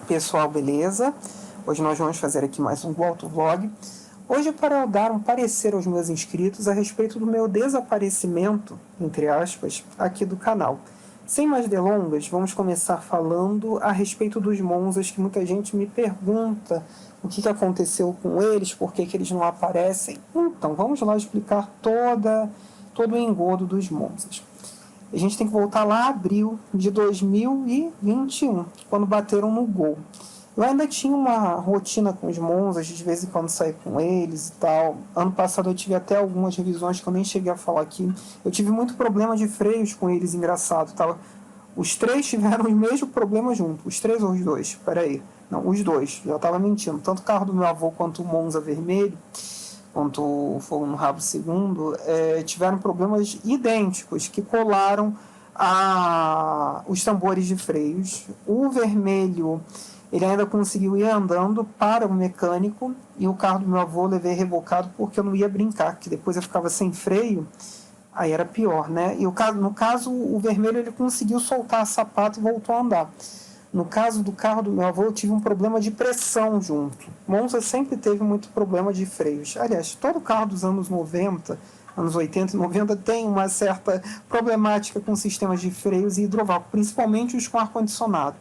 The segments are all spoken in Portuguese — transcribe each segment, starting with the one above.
Pessoal, beleza? Hoje nós vamos fazer aqui mais um autovlog. Hoje para eu dar um parecer aos meus inscritos a respeito do meu desaparecimento, entre aspas, aqui do canal. Sem mais delongas, vamos começar falando a respeito dos Monzas, que muita gente me pergunta o que aconteceu com eles, por que eles não aparecem. Então, vamos lá explicar todo o engodo dos Monzas. A gente tem que voltar lá a abril de 2021, quando bateram no gol. Eu ainda tinha uma rotina com os Monzas, de vez em quando sair com eles e tal. Ano passado eu tive até algumas revisões que eu nem cheguei a falar aqui. Eu tive muito problema de freios com eles, engraçado. Tá? Os três tiveram o mesmo problema junto. Os três ou os dois? Peraí. Não, os dois. Já estava mentindo. Tanto o carro do meu avô quanto o Monza vermelho, quanto o Fogo no Rabo segundo, tiveram problemas idênticos, que colaram os tambores de freios. O vermelho, ele ainda conseguiu ir andando para o mecânico, e o carro do meu avô eu levei rebocado porque eu não ia brincar, que depois eu ficava sem freio, aí era pior, né? E no caso, o vermelho ele conseguiu soltar a sapata e voltou a andar. No caso do carro do meu avô, eu tive um problema de pressão junto. Monza sempre teve muito problema de freios. Aliás, todo carro dos anos 90, anos 80 e 90 tem uma certa problemática com sistemas de freios e hidrovácuo, principalmente os com ar-condicionado.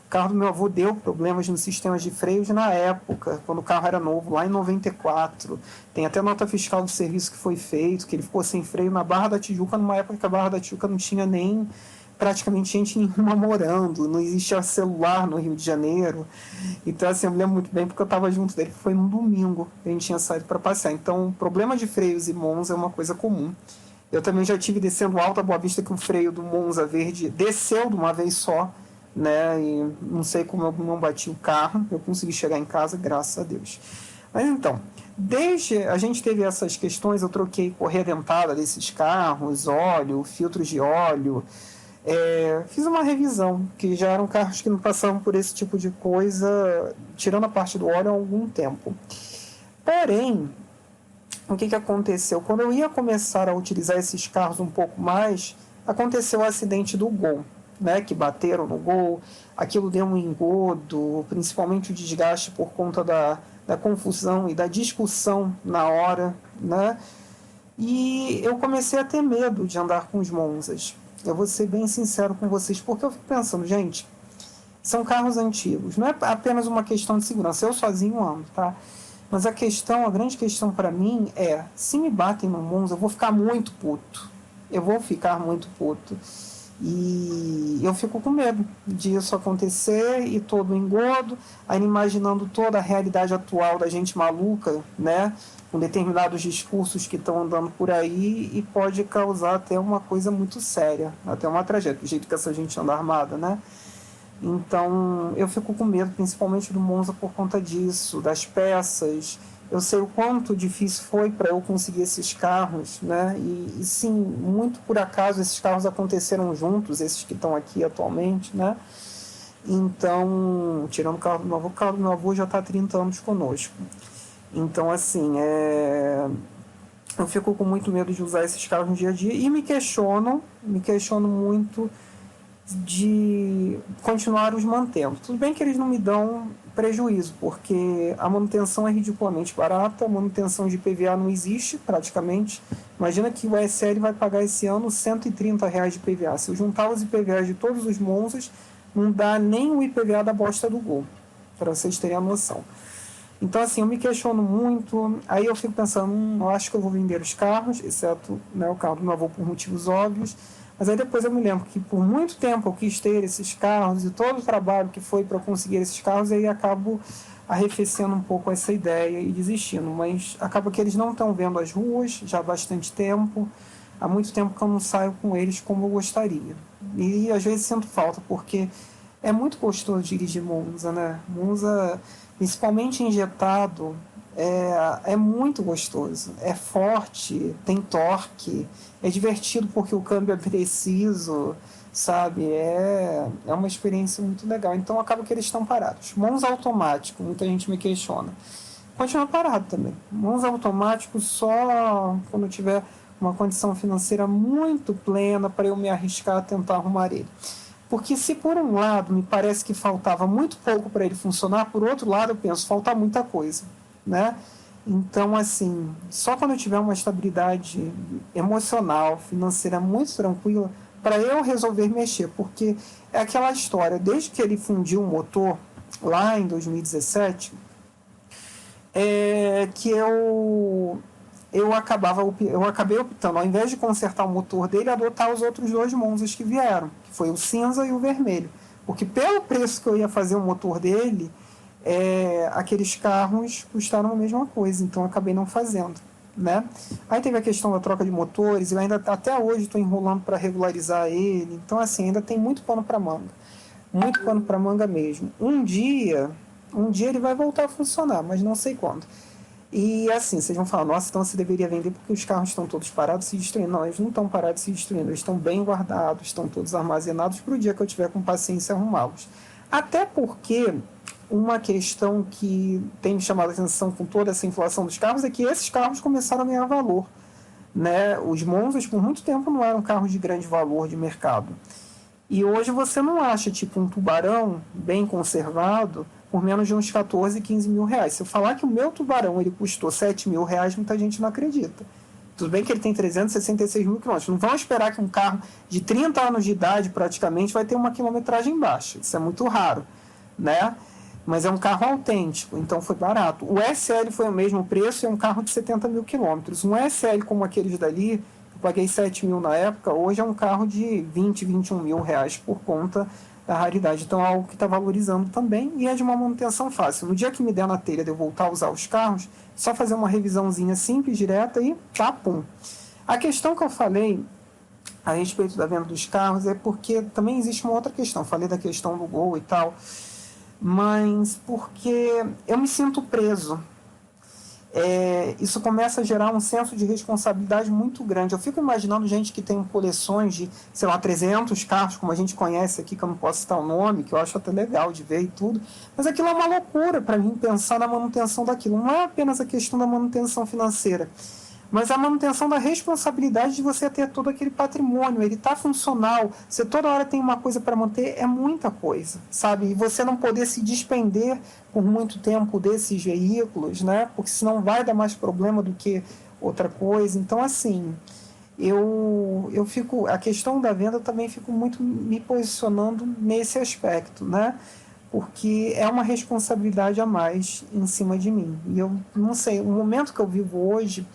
O carro do meu avô deu problemas nos sistemas de freios na época, quando o carro era novo, lá em 94. Tem até nota fiscal do serviço que foi feito, que ele ficou sem freio na Barra da Tijuca, numa época que a Barra da Tijuca não tinha nem praticamente gente nenhuma morando, não existia celular no Rio de Janeiro. Então, assim, eu me lembro muito bem porque eu estava junto dele, foi num domingo que a gente tinha saído para passear. Então, problema de freios e Monza é uma coisa comum. Eu também já tive descendo alto a Boa Vista, que o freio do Monza verde desceu de uma vez só, né? E não sei como eu não bati o carro, eu consegui chegar em casa, graças a Deus. Mas então, desde a gente teve essas questões, eu troquei correia dentada desses carros, óleo, filtros de óleo. Fiz uma revisão, que já eram carros que não passavam por esse tipo de coisa, tirando a parte do óleo, há algum tempo. Porém, o que aconteceu? Quando eu ia começar a utilizar esses carros um pouco mais, aconteceu o acidente do Gol, né, que bateram no Gol, aquilo deu um engodo, principalmente o desgaste por conta da confusão e da discussão na hora, né? E eu comecei a ter medo de andar com os Monzas. Eu vou ser bem sincero com vocês, porque eu fico pensando, gente, são carros antigos, não é apenas uma questão de segurança, eu sozinho ando, tá? Mas a grande questão para mim é, se me batem no Monza, eu vou ficar muito puto. E eu fico com medo disso acontecer e todo o engodo, aí imaginando toda a realidade atual da gente maluca, né? Com determinados discursos que estão andando por aí, e pode causar até uma coisa muito séria, até uma tragédia, do jeito que essa gente anda armada, né? Então, eu fico com medo, principalmente do Monza, por conta disso, das peças. Eu sei o quanto difícil foi para eu conseguir esses carros, né? E sim, muito por acaso esses carros aconteceram juntos, esses que estão aqui atualmente, né? Então, tirando o carro do meu avô já está há 30 anos conosco. Então, assim, eu fico com muito medo de usar esses carros no dia a dia e me questiono muito de continuar os mantendo. Tudo bem que eles não me dão prejuízo, porque a manutenção é ridiculamente barata, a manutenção de IPVA não existe praticamente. Imagina que o ESL vai pagar esse ano R$ 130 de IPVA. Se eu juntar os IPVAs de todos os Monzas, não dá nem o IPVA da bosta do Gol, para vocês terem a noção. Então, assim, eu me questiono muito, aí eu fico pensando, eu acho que eu vou vender os carros, exceto, né, o carro do meu avô por motivos óbvios, mas aí depois eu me lembro que por muito tempo eu quis ter esses carros e todo o trabalho que foi para conseguir esses carros, aí acabo arrefecendo um pouco essa ideia e desistindo, mas acaba que eles não estão vendo as ruas já há bastante tempo, há muito tempo que eu não saio com eles como eu gostaria. E às vezes sinto falta, porque é muito gostoso dirigir Monza, né? Monza, principalmente injetado, é muito gostoso. É forte, tem torque, é divertido porque o câmbio é preciso, sabe? É uma experiência muito legal. Então acaba que eles estão parados. Monza automático, muita gente me questiona. Continua parado também. Monza automático só quando eu tiver uma condição financeira muito plena para eu me arriscar a tentar arrumar ele. Porque se por um lado me parece que faltava muito pouco para ele funcionar, por outro lado eu penso, falta muita coisa, né? Então, assim, só quando eu tiver uma estabilidade emocional, financeira muito tranquila, para eu resolver mexer, porque é aquela história, desde que ele fundiu o motor, lá em 2017, que eu acabei optando, ao invés de consertar o motor dele, adotar os outros dois Monzas que vieram, que foi o cinza e o vermelho. Porque pelo preço que eu ia fazer o motor dele, aqueles carros custaram a mesma coisa, então eu acabei não fazendo. Né? Aí teve a questão da troca de motores, eu ainda até hoje estou enrolando para regularizar ele, então assim, ainda tem muito pano para manga. Muito pano para manga mesmo. Um dia ele vai voltar a funcionar, mas não sei quando. E assim, vocês vão falar, nossa, então você deveria vender porque os carros estão todos parados se destruindo. Não, eles não estão parados se destruindo, eles estão bem guardados, estão todos armazenados para o dia que eu tiver com paciência arrumá-los. Até porque uma questão que tem me chamado a atenção com toda essa inflação dos carros é que esses carros começaram a ganhar valor. Né? Os Monzas, por muito tempo, não eram carros de grande valor de mercado. E hoje você não acha tipo um Tubarão bem conservado por menos de uns 14, 15 mil reais. Se eu falar que o meu Tubarão ele custou 7 mil reais, muita gente não acredita. Tudo bem que ele tem 366 mil quilômetros. Não vão esperar que um carro de 30 anos de idade praticamente vai ter uma quilometragem baixa. Isso é muito raro, né? Mas é um carro autêntico, então foi barato. O SL foi o mesmo preço e é um carro de 70 mil quilômetros. Um SL como aqueles dali, eu paguei 7 mil na época, hoje é um carro de 20, 21 mil reais por conta da raridade. Então é algo que está valorizando também e é de uma manutenção fácil. No dia que me der na telha de eu voltar a usar os carros, só fazer uma revisãozinha simples, direta e pá, pum. A questão que eu falei a respeito da venda dos carros é porque também existe uma outra questão. Falei da questão do Gol e tal, mas porque eu me sinto preso. Isso começa a gerar um senso de responsabilidade muito grande. Eu fico imaginando gente que tem coleções de, sei lá, 300 carros, como a gente conhece aqui, que eu não posso citar o nome, que eu acho até legal de ver e tudo, mas aquilo é uma loucura para mim pensar na manutenção daquilo. Não é apenas a questão da manutenção financeira, mas a manutenção da responsabilidade de você ter todo aquele patrimônio, ele está funcional, você toda hora tem uma coisa para manter, é muita coisa, sabe? E você não poder se despender por muito tempo desses veículos, né? Porque senão vai dar mais problema do que outra coisa. Então, assim, eu fico, a questão da venda eu também fico muito me posicionando nesse aspecto, né? Porque é uma responsabilidade a mais em cima de mim. E eu não sei, o momento que eu vivo hoje,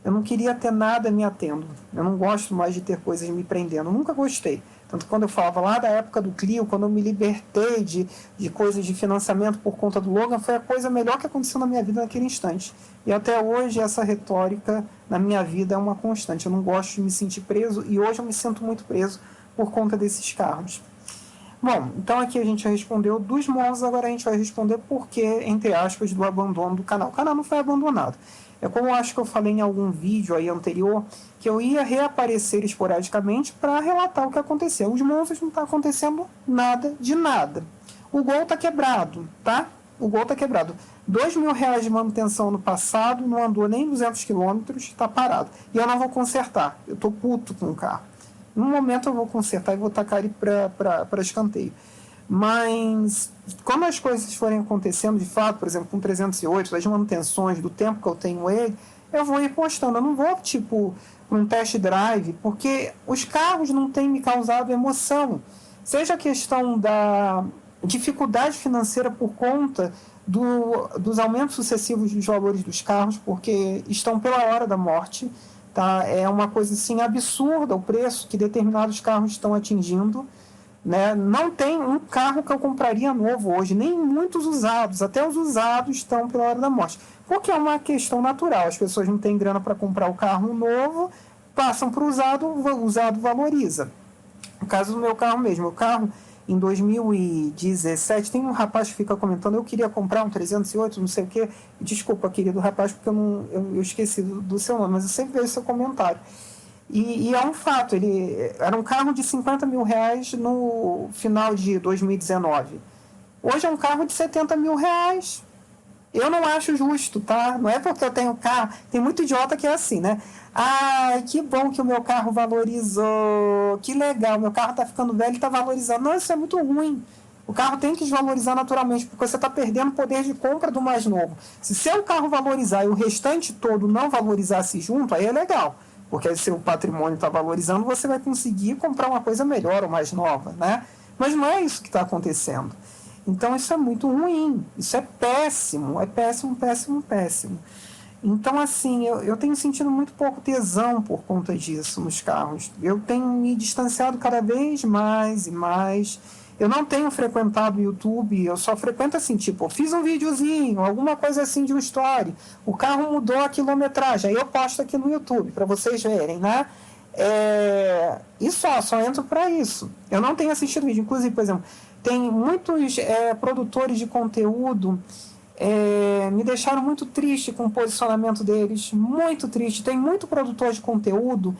eu não queria ter nada me atendo. Eu não gosto mais de ter coisas me prendendo. Eu nunca gostei. Tanto que quando eu falava lá da época do Clio, quando eu me libertei de coisas de financiamento por conta do Logan, foi a coisa melhor que aconteceu na minha vida naquele instante. E até hoje essa retórica na minha vida é uma constante. Eu não gosto de me sentir preso e hoje eu me sinto muito preso por conta desses carros. Bom, então aqui a gente já respondeu dos Monza, agora a gente vai responder por que, entre aspas, do abandono do canal. O canal não foi abandonado. É como eu acho que eu falei em algum vídeo aí anterior, que eu ia reaparecer esporadicamente para relatar o que aconteceu. Os Monzas não está acontecendo nada de nada. O Gol está quebrado, tá? O Gol está quebrado. 2 mil reais de manutenção no passado, não andou nem 200 quilômetros, está parado. E eu não vou consertar. Eu estou puto com o carro. No momento eu vou consertar e vou tacar ele para escanteio. Mas, como as coisas forem acontecendo de fato, por exemplo, com 308, as manutenções do tempo que eu tenho ele, eu vou ir postando. Eu não vou, tipo, para um test drive, porque os carros não têm me causado emoção. Seja a questão da dificuldade financeira por conta dos aumentos sucessivos dos valores dos carros, porque estão pela hora da morte. Tá? É uma coisa assim, absurda o preço que determinados carros estão atingindo. Né? Não tem um carro que eu compraria novo hoje, nem muitos usados, até os usados estão pela hora da morte, porque é uma questão natural, as pessoas não têm grana para comprar o carro novo, passam para o usado valoriza. No caso do meu carro mesmo, o carro em 2017, tem um rapaz que fica comentando, eu queria comprar um 308, não sei o que, desculpa querido rapaz, porque eu esqueci do seu nome, mas eu sempre vejo seu comentário. E é um fato, ele era um carro de 50 mil reais no final de 2019. Hoje é um carro de 70 mil reais. Eu não acho justo, tá? Não é porque eu tenho carro. Tem muito idiota que é assim, né? Ai, que bom que o meu carro valorizou. Que legal, meu carro tá ficando velho e tá valorizando. Não, isso é muito ruim. O carro tem que desvalorizar naturalmente, porque você está perdendo o poder de compra do mais novo. Se seu carro valorizar e o restante todo não valorizasse junto, aí é legal. Porque aí seu patrimônio está valorizando, você vai conseguir comprar uma coisa melhor ou mais nova, né? Mas não é isso que está acontecendo. Então isso é muito ruim, isso é péssimo, péssimo, péssimo. Então, assim, eu tenho sentido muito pouco tesão por conta disso nos carros. Eu tenho me distanciado cada vez mais e mais. Eu não tenho frequentado o YouTube, eu só frequento assim, tipo, fiz um videozinho, alguma coisa assim de um story, o carro mudou a quilometragem, aí eu posto aqui no YouTube para vocês verem, né? E só entro para isso. Eu não tenho assistido vídeo, inclusive, por exemplo, tem muitos produtores de conteúdo me deixaram muito triste com o posicionamento deles, muito triste. Tem muito produtor de conteúdo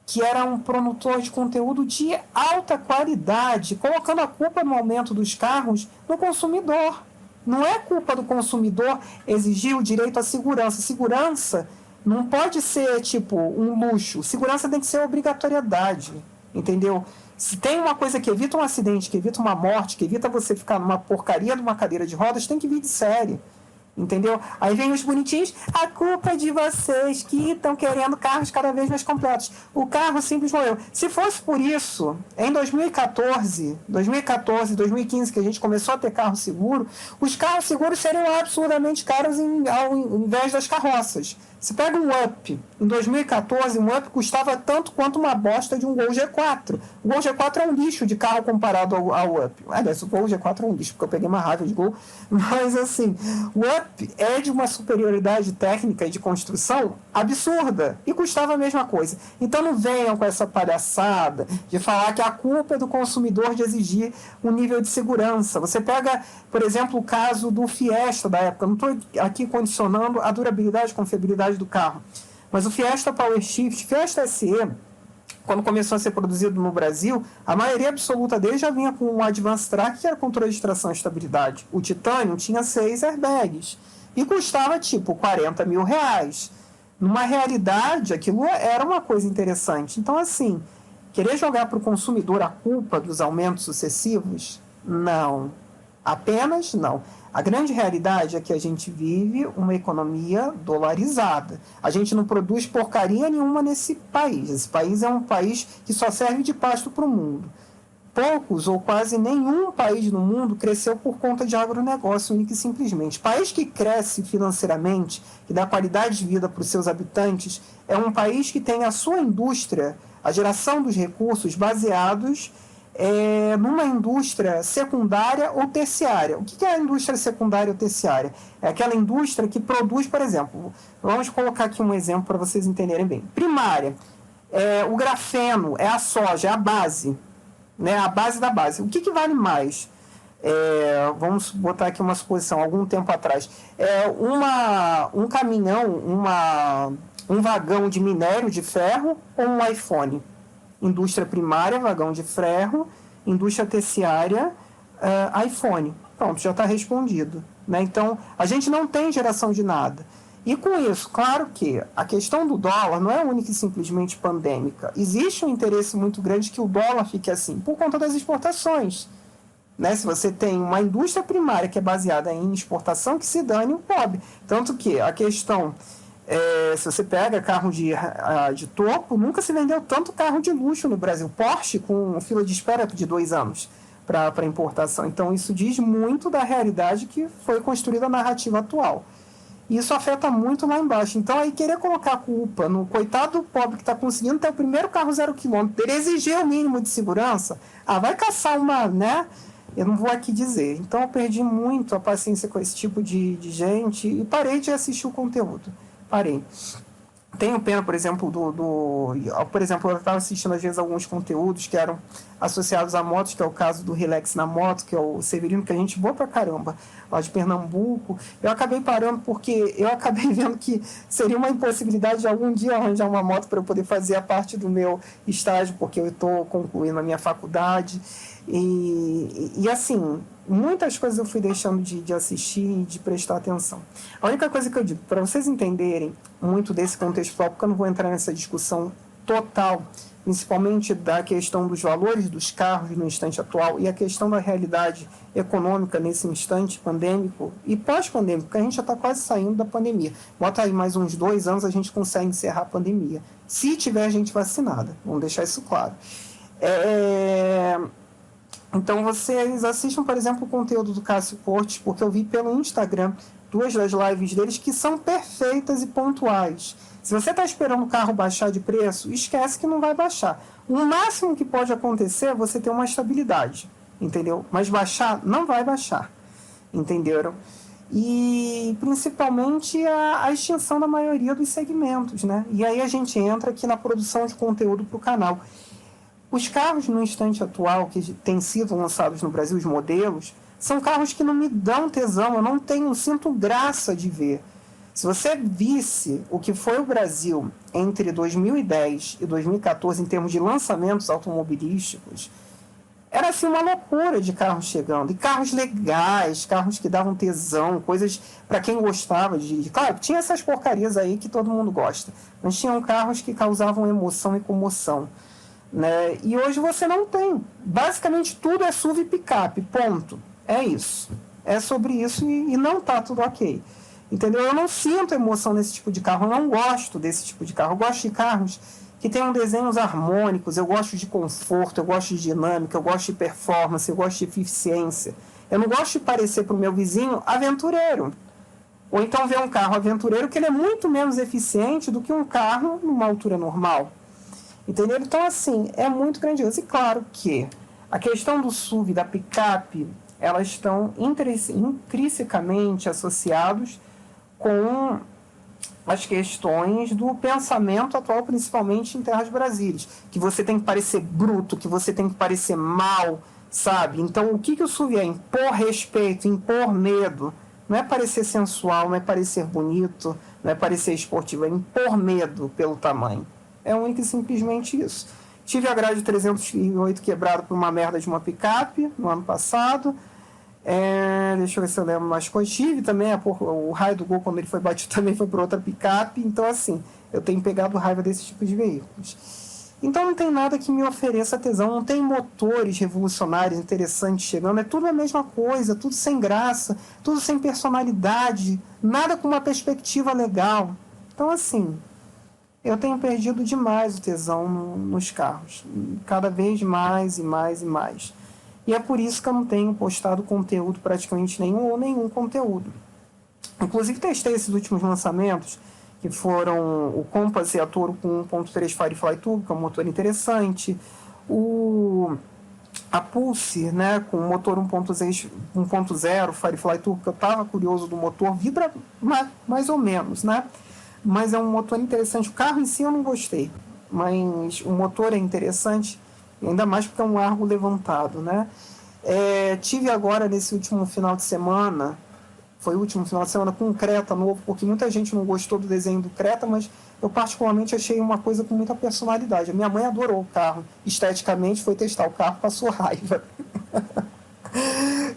que era um produtor de conteúdo de alta qualidade, colocando a culpa no aumento dos carros no consumidor. Não é culpa do consumidor exigir o direito à segurança. Segurança não pode ser tipo um luxo. Segurança tem que ser obrigatoriedade, entendeu? Se tem uma coisa que evita um acidente, que evita uma morte, que evita você ficar numa porcaria de uma cadeira de rodas, tem que vir de série. Entendeu? Aí vem os bonitinhos, a culpa é de vocês que estão querendo carros cada vez mais completos. O carro simples morreu. Se fosse por isso, em 2014, 2015, que a gente começou a ter carro seguro, os carros seguros seriam absurdamente caros ao invés das carroças. Se pega um Up, em 2014, um Up custava tanto quanto uma bosta de um Gol G4. O Gol G4 é um lixo de carro comparado ao Up. Aliás, o Gol G4 é um lixo, porque eu peguei uma raiva de Gol. Mas, assim, o Up é de uma superioridade técnica e de construção absurda. E custava a mesma coisa. Então não venham com essa palhaçada de falar que a culpa é do consumidor de exigir um nível de segurança. Você pega, por exemplo, o caso do Fiesta da época. Não estou aqui condicionando a durabilidade e confiabilidade do carro. Mas o Fiesta PowerShift, Fiesta SE, quando começou a ser produzido no Brasil, a maioria absoluta dele já vinha com um Advanced Track, que era controle de tração e estabilidade. O Titanium tinha 6 airbags e custava tipo R$40 mil. Numa realidade, aquilo era uma coisa interessante. Então, assim, querer jogar para o consumidor a culpa dos aumentos sucessivos? Não. Apenas não. A grande realidade é que a gente vive uma economia dolarizada. A gente não produz porcaria nenhuma nesse país. Esse país é um país que só serve de pasto para o mundo. Poucos ou quase nenhum país no mundo cresceu por conta de agronegócio, único e simplesmente. País que cresce financeiramente, que dá qualidade de vida para os seus habitantes, é um país que tem a sua indústria, a geração dos recursos baseados numa indústria secundária ou terciária. O que é a indústria secundária ou terciária? É aquela indústria que produz, por exemplo, vamos colocar aqui um exemplo para vocês entenderem bem. Primária, o grafeno, é a soja, é a base, né? A base da base. O que vale mais? Vamos botar aqui uma suposição, algum tempo atrás. Um caminhão, um vagão de minério de ferro ou um iPhone? Indústria primária, vagão de ferro, indústria terciária, iPhone. Pronto, já está respondido. Né? Então, a gente não tem geração de nada. E com isso, claro que a questão do dólar não é única e simplesmente pandêmica. Existe um interesse muito grande que o dólar fique assim, por conta das exportações. Né? Se você tem uma indústria primária que é baseada em exportação, que se dane o pobre. Tanto que a questão... se você pega carro de topo, nunca se vendeu tanto carro de luxo no Brasil. Porsche com fila de espera de 2 anos para importação. Então isso diz muito da realidade que foi construída a narrativa atual. E isso afeta muito lá embaixo. Então aí querer colocar a culpa no coitado do pobre que está conseguindo ter o primeiro carro 0 km, ele exigir o mínimo de segurança, vai caçar uma, né? Eu não vou aqui dizer. Então eu perdi muito a paciência com esse tipo de gente e parei de assistir o conteúdo. Parei. Tenho pena, por exemplo, por exemplo, eu estava assistindo às vezes alguns conteúdos que eram associados a motos, que é o caso do Relax na Moto, que é o Severino, que a gente boa pra caramba, lá de Pernambuco. Eu acabei parando porque eu acabei vendo que seria uma impossibilidade de algum dia arranjar uma moto para eu poder fazer a parte do meu estágio, porque eu estou concluindo a minha faculdade. E assim, muitas coisas eu fui deixando de assistir e de prestar atenção. A única coisa que eu digo, para vocês entenderem muito desse contexto atual, porque eu não vou entrar nessa discussão total, principalmente da questão dos valores dos carros no instante atual e a questão da realidade econômica nesse instante pandêmico e pós-pandêmico, porque a gente já está quase saindo da pandemia. Bota aí mais uns 2 anos, a gente consegue encerrar a pandemia. Se tiver gente vacinada, vamos deixar isso claro. Então, vocês assistam, por exemplo, o conteúdo do Cássio Cortes, porque eu vi pelo Instagram 2 das lives deles que são perfeitas e pontuais. Se você está esperando o carro baixar de preço, esquece que não vai baixar. O máximo que pode acontecer é você ter uma estabilidade, entendeu? Mas baixar, não vai baixar, entenderam? E principalmente a extinção da maioria dos segmentos, né? E aí a gente entra aqui na produção de conteúdo para o canal. Os carros no instante atual que têm sido lançados no Brasil, os modelos, são carros que não me dão tesão, eu não sinto graça de ver. Se você visse o que foi o Brasil entre 2010 e 2014 em termos de lançamentos automobilísticos, era assim uma loucura de carros chegando. E carros legais, carros que davam tesão, coisas para quem gostava de dirigir. Claro, tinha essas porcarias aí que todo mundo gosta, mas tinham carros que causavam emoção e comoção, né? E hoje você não tem. Basicamente tudo é SUV e picape, ponto. É isso. É sobre isso e não está tudo ok. Entendeu? Eu não sinto emoção nesse tipo de carro, eu não gosto desse tipo de carro. Eu gosto de carros que tenham desenhos harmônicos, eu gosto de conforto, eu gosto de dinâmica, eu gosto de performance, eu gosto de eficiência. Eu não gosto de parecer para o meu vizinho aventureiro. Ou então ver um carro aventureiro que ele é muito menos eficiente do que um carro numa altura normal. Entendeu? Então, assim, é muito grandioso. E claro que a questão do SUV e da picape, elas estão intrinsecamente associados com as questões do pensamento atual, principalmente em terras brasileiras, que você tem que parecer bruto, que você tem que parecer mal, sabe? Então, o que o SUV é? Impor respeito, impor medo. Não é parecer sensual, não é parecer bonito, não é parecer esportivo, é impor medo pelo tamanho. É único e simplesmente isso. Tive a grade 308 quebrado por uma merda de uma picape no ano passado. Deixa eu ver se eu lembro mais coisas. Tive também o raio do Gol, quando ele foi batido, também foi por outra picape. Então, assim, eu tenho pegado raiva desse tipo de veículos. Então, não tem nada que me ofereça tesão. Não tem motores revolucionários, interessantes chegando. É tudo a mesma coisa, tudo sem graça, tudo sem personalidade, nada com uma perspectiva legal. Então, assim, eu tenho perdido demais o tesão nos carros. Cada vez mais e mais e mais. E é por isso que eu não tenho postado conteúdo praticamente nenhum ou nenhum conteúdo. Inclusive, testei esses últimos lançamentos, que foram o Compass e a Toro com 1.3 Firefly Turbo, que é um motor interessante, a Pulse, né, com motor 1.0 Firefly Turbo, que eu estava curioso do motor, vibra mais ou menos, né? Mas é um motor interessante. O carro em si eu não gostei, mas o motor é interessante, ainda mais porque é um largo levantado, né? Tive agora, nesse último final de semana, foi o último final de semana com um Creta novo, porque muita gente não gostou do desenho do Creta, mas eu particularmente achei uma coisa com muita personalidade. A minha mãe adorou o carro, esteticamente, foi testar o carro, passou raiva.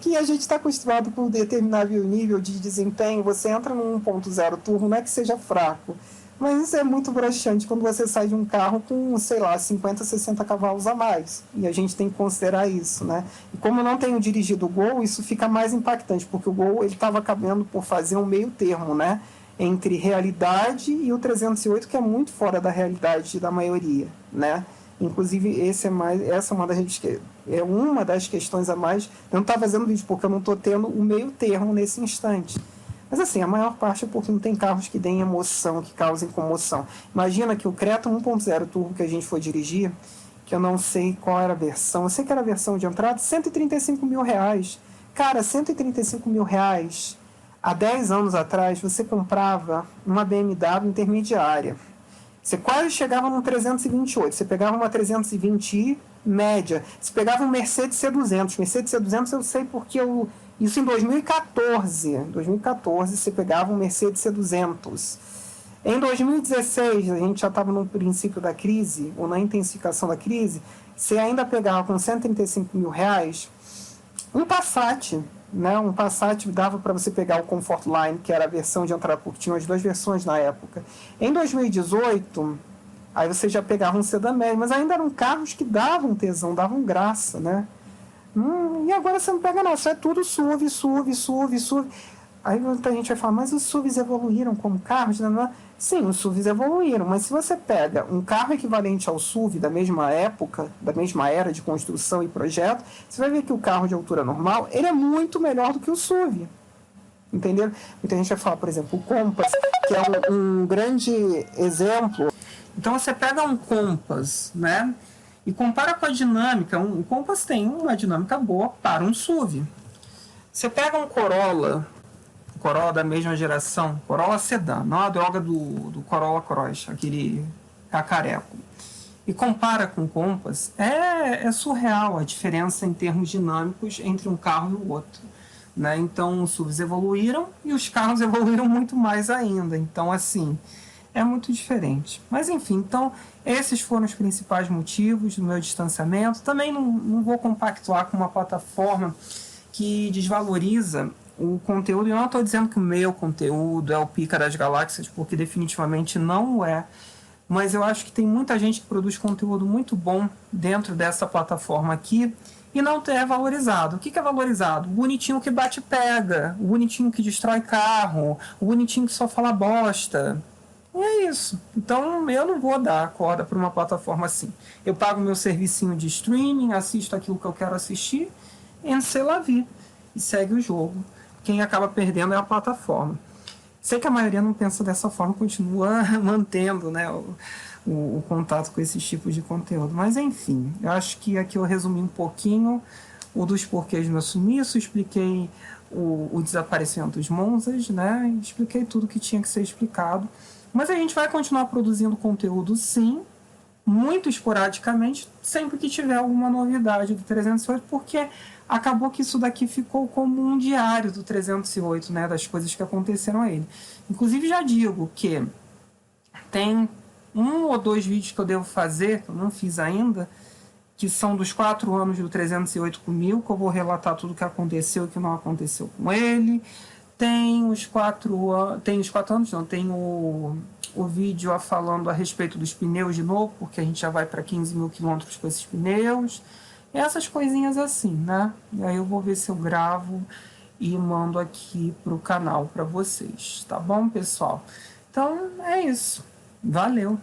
Que a gente está acostumado com um determinado nível de desempenho, você entra no 1.0 turbo, não é que seja fraco, mas isso é muito broxante quando você sai de um carro com, sei lá, 50, 60 cavalos a mais, e a gente tem que considerar isso, né? E como eu não tenho dirigido o Gol, isso fica mais impactante, porque o Gol estava acabando por fazer um meio termo, né, entre realidade e o 308, que é muito fora da realidade da maioria, né? Inclusive, essa é uma das questões a mais. Eu não estava fazendo vídeo porque eu não estou tendo o meio termo nesse instante. Mas assim, a maior parte é porque não tem carros que deem emoção, que causem comoção. Imagina que o Creta 1.0 Turbo que a gente foi dirigir, que eu não sei qual era a versão, eu sei que era a versão de entrada, R$135 mil. Cara, R$135 mil, há 10 anos atrás, você comprava uma BMW intermediária. Você quase chegava num 328, você pegava uma 320i média, você pegava um Mercedes C200. Mercedes C200 eu sei porque isso em 2014 você pegava um Mercedes C200. Em 2016, a gente já estava no princípio da crise, ou na intensificação da crise, você ainda pegava com R$135 mil Um Passat, né? Um Passat dava para você pegar o Comfortline, que era a versão de entrada, porque tinha as duas versões na época. Em 2018, aí você já pegava um sedã médio, mas ainda eram carros que davam tesão, davam graça, né? E agora você não pega nada, isso é tudo SUV, SUV, SUV, SUV. Aí muita gente vai falar, mas os SUVs evoluíram como carros? Né? Sim, os SUVs evoluíram, mas se você pega um carro equivalente ao SUV da mesma época, da mesma era de construção e projeto, você vai ver que o carro de altura normal, ele é muito melhor do que o SUV. Entendeu? Muita gente vai falar, por exemplo, o Compass, que é um grande exemplo. Então você pega um Compass, né? E compara com a dinâmica. Um Compass tem uma dinâmica boa para um SUV. Você pega um Corolla da mesma geração, Corolla sedã, não a droga do Corolla Cross, aquele cacareco, e compara com o Compass, é surreal a diferença em termos dinâmicos entre um carro e o outro. Né? Então, os SUVs evoluíram e os carros evoluíram muito mais ainda. Então, assim, é muito diferente. Mas, enfim, então, esses foram os principais motivos do meu distanciamento. Também não vou compactuar com uma plataforma que desvaloriza o conteúdo. Eu não estou dizendo que o meu conteúdo é o pica das galáxias, porque definitivamente não é. Mas eu acho que tem muita gente que produz conteúdo muito bom dentro dessa plataforma aqui e não é valorizado. O que é valorizado? O bonitinho que bate e pega, o bonitinho que destrói carro, o bonitinho que só fala bosta. E é isso. Então eu não vou dar corda para uma plataforma assim. Eu pago meu servicinho de streaming, assisto aquilo que eu quero assistir, e sei lá vi. E segue o jogo. Quem acaba perdendo é a plataforma. Sei que a maioria não pensa dessa forma, continua mantendo, né, o contato com esses tipos de conteúdo. Mas, enfim, eu acho que aqui eu resumi um pouquinho o dos porquês do meu sumiço, expliquei o desaparecimento dos Monzas, né, expliquei tudo que tinha que ser explicado. Mas a gente vai continuar produzindo conteúdo, sim, muito esporadicamente, sempre que tiver alguma novidade do 308, porque acabou que isso daqui ficou como um diário do 308, né, das coisas que aconteceram a ele. Inclusive, já digo que tem 1 ou 2 vídeos que eu devo fazer, que eu não fiz ainda, que são dos 4 anos do 308 comigo, que eu vou relatar tudo o que aconteceu e o que não aconteceu com ele. Tem os 4 anos, não, tem o vídeo falando a respeito dos pneus de novo, porque a gente já vai para 15 mil quilômetros com esses pneus. Essas coisinhas assim, né? E aí eu vou ver se eu gravo e mando aqui pro canal para vocês, tá bom, pessoal? Então é isso. Valeu!